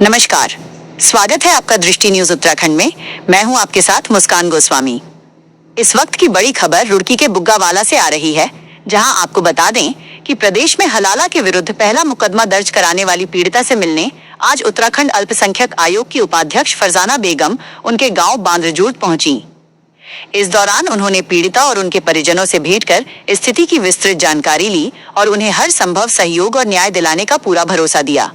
नमस्कार, स्वागत है आपका दृष्टि न्यूज उत्तराखंड में। मैं हूं आपके साथ मुस्कान गोस्वामी। इस वक्त की बड़ी खबर रुड़की के बुग्गावाला से आ रही है, जहां आपको बता दें कि प्रदेश में हलाला के विरुद्ध पहला मुकदमा दर्ज कराने वाली पीड़िता से मिलने आज उत्तराखंड अल्पसंख्यक आयोग की उपाध्यक्ष फरजाना बेगम उनके गांव बांद्रजूट पहुंची। इस दौरान उन्होंने पीड़िता और उनके परिजनों से भेंट कर स्थिति की विस्तृत जानकारी ली और उन्हें हर संभव सहयोग और न्याय दिलाने का पूरा भरोसा दिया।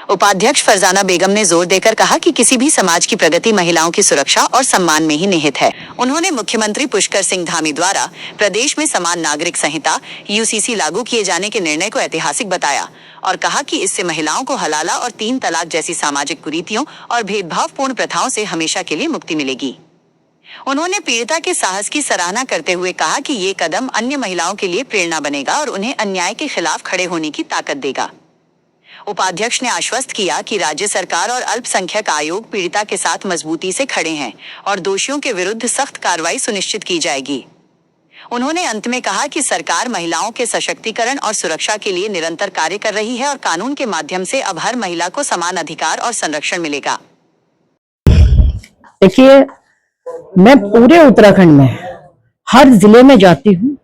उपाध्यक्ष फरजाना बेगम ने जोर देकर कहा कि किसी भी समाज की प्रगति महिलाओं की सुरक्षा और सम्मान में ही निहित है। उन्होंने मुख्यमंत्री पुष्कर सिंह धामी द्वारा प्रदेश में समान नागरिक संहिता यूसीसी लागू किए जाने के निर्णय को ऐतिहासिक बताया और कहा कि इससे महिलाओं को हलाला और 3 तलाक जैसी सामाजिक कुरीतियों और भेदभावपूर्ण प्रथाओं से हमेशा के लिए मुक्ति मिलेगी। उन्होंने पीड़िता के साहस की सराहना करते हुए कहा कि ये कदम अन्य महिलाओं के लिए प्रेरणा बनेगा और उन्हें अन्याय के खिलाफ खड़े होने की ताकत देगा। उपाध्यक्ष ने आश्वस्त किया कि राज्य सरकार और अल्पसंख्यक आयोग पीड़िता के साथ मजबूती से खड़े हैं और दोषियों के विरुद्ध सख्त कार्रवाई सुनिश्चित की जाएगी। उन्होंने अंत में कहा कि सरकार महिलाओं के सशक्तिकरण और सुरक्षा के लिए निरंतर कार्य कर रही है और कानून के माध्यम से अब हर महिला को समान अधिकार और संरक्षण मिलेगा। देखिए, मैं पूरे उत्तराखंड में हर जिले में जाती हूँ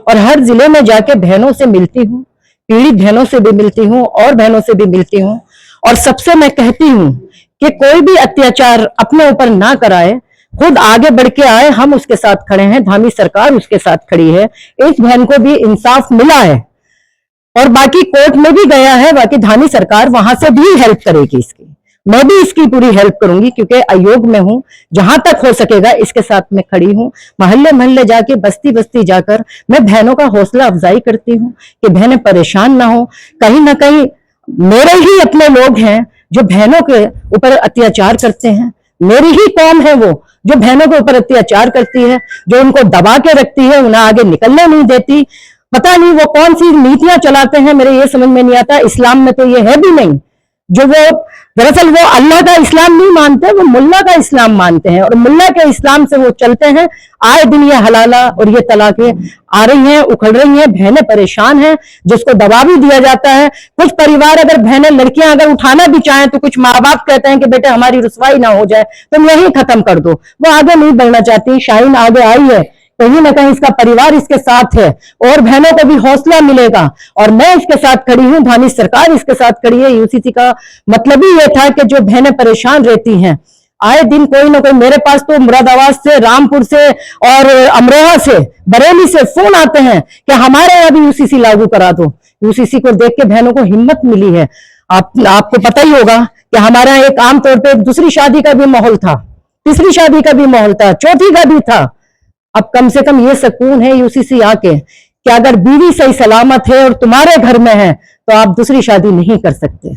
और हर जिले में जाके बहनों से मिलती हूँ, पीड़ित बहनों से भी मिलती हूँ और बहनों से भी मिलती हूँ और सबसे मैं कहती हूँ कि कोई भी अत्याचार अपने ऊपर ना कराए, खुद आगे बढ़ के आए। हम उसके साथ खड़े हैं, धामी सरकार उसके साथ खड़ी है। इस बहन को भी इंसाफ मिला है और बाकी कोर्ट में भी गया है, बाकी धामी सरकार वहां से भी हेल्प करेगी इसकी। मैं भी इसकी पूरी हेल्प करूंगी क्योंकि आयोग में हूं, जहां तक हो सकेगा इसके साथ मैं खड़ी हूं। महल्ले महल्ले जाके बस्ती बस्ती जाकर मैं बहनों का हौसला अफजाई करती हूं कि बहनें परेशान ना हो। कहीं ना कहीं मेरे ही अपने लोग हैं जो बहनों के ऊपर अत्याचार करते हैं, मेरी ही कौम है वो जो बहनों के ऊपर अत्याचार करती है, जो उनको दबा के रखती है, उन्हें आगे निकलने नहीं देती। पता नहीं वो कौन सी नीतियां चलाते हैं, मेरे ये समझ में नहीं आता। इस्लाम में तो ये है भी नहीं। जो वो दरअसल वो अल्लाह का इस्लाम नहीं मानते, वो मुल्ला का इस्लाम मानते हैं और मुल्ला के इस्लाम से वो चलते हैं। आए दिन ये हलाला और ये तलाकें आ रही हैं, उखड़ रही हैं, बहनें परेशान हैं, जिसको दबा भी दिया जाता है। कुछ परिवार अगर बहनें लड़कियां अगर उठाना भी चाहें तो कुछ माँ बाप कहते हैं कि बेटे हमारी रुसवाई ना हो जाए, तुम यही खत्म कर दो। वो आगे नहीं बढ़ना चाहती। शाहीन आगे आई है, कहीं ना कहीं इसका परिवार इसके साथ है और बहनों को भी हौसला मिलेगा और मैं इसके साथ खड़ी हूं, धामी सरकार इसके साथ खड़ी है। यूसीसी का मतलब ही ये था कि जो बहनें परेशान रहती हैं, आए दिन कोई ना कोई, मेरे पास तो मुरादाबाद से, रामपुर से और अमरोहा से, बरेली से फोन आते हैं कि हमारे यहाँ भी यूसीसी लागू करा दो। यूसीसी को देख के बहनों को हिम्मत मिली है। आपको पता ही होगा कि हमारे यहाँ एक आमतौर पर दूसरी शादी का भी माहौल था, तीसरी शादी का भी माहौल था, चौथी का भी था। अब कम से कम ये सुकून है यूसीसी आके कि अगर बीवी सही सलामत है और तुम्हारे घर में है तो आप दूसरी शादी नहीं कर सकते।